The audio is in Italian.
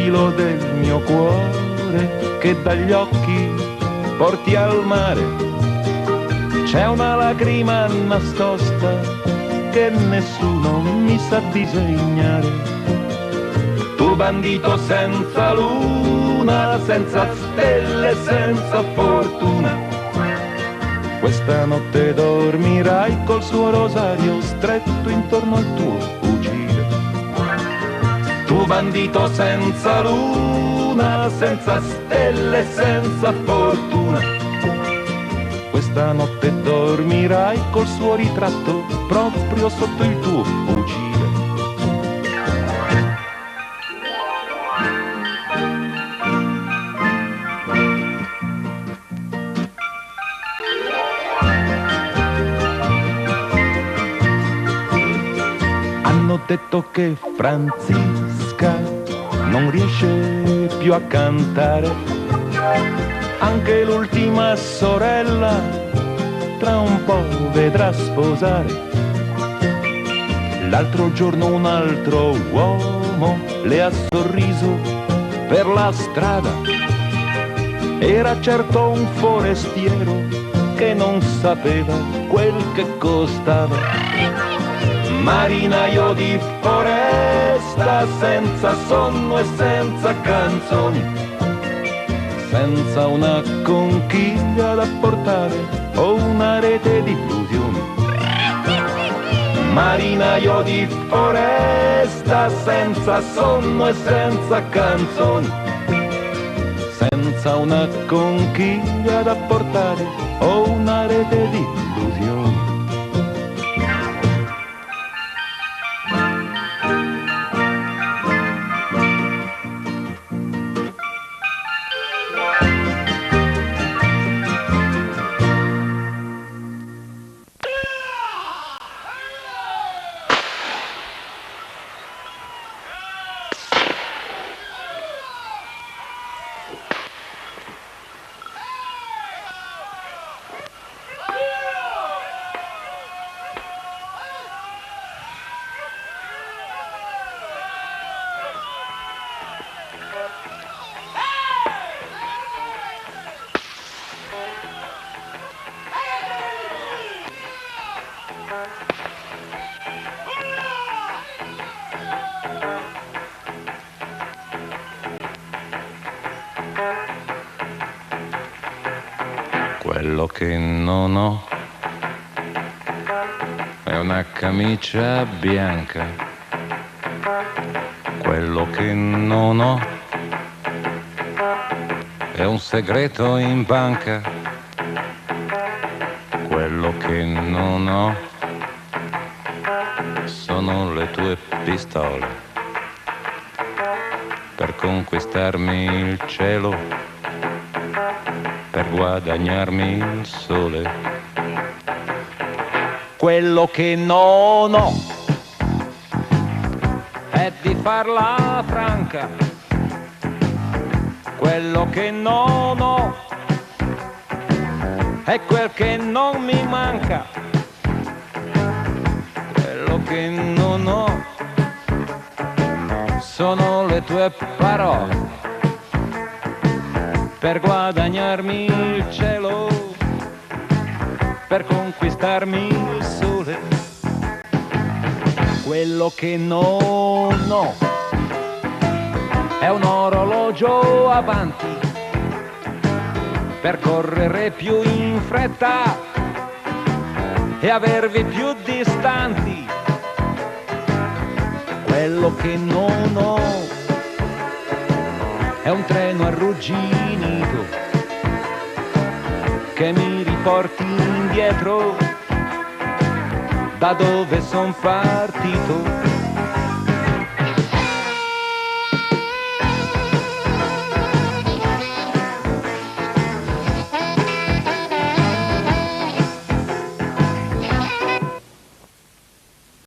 filo del mio cuore che dagli occhi porti al mare. C'è una lacrima nascosta che nessuno mi sa disegnare. Tu bandito senza luna, senza stelle, senza fortuna, questa notte dormirai col suo rosario stretto intorno al tuo fucile. Tu bandito senza luna, senza stelle, senza fortuna, questa notte dormirai col suo ritratto proprio sotto il tuo fucile. Hanno detto che Franziska non riesce più a cantare, anche l'ultima sorella tra un po' vedrà sposare. L'altro giorno un altro uomo le ha sorriso per la strada, era certo un forestiero che non sapeva quel che costava. Marinaio di foresta, senza sonno e senza canzoni, senza una conchiglia da portare o una rete di illusioni. Marinaio di foresta, senza sonno e senza canzoni, senza una conchiglia da portare o una rete di illusioni. Quello che non ho è una camicia bianca. Quello che non ho è un segreto in banca. Quello che non ho sono le tue pistole per conquistarmi il cielo, per guadagnarmi il sole. Quello che non ho è di farla franca. Quello che non ho è quel che non mi manca. Quello che non ho sono le tue parole per guadagnarmi il cielo, per conquistarmi il sole. Quello che non ho è un orologio avanti per correre più in fretta e avervi più distanti. Quello che non ho è un treno arrugginito che mi riporti indietro da dove son partito.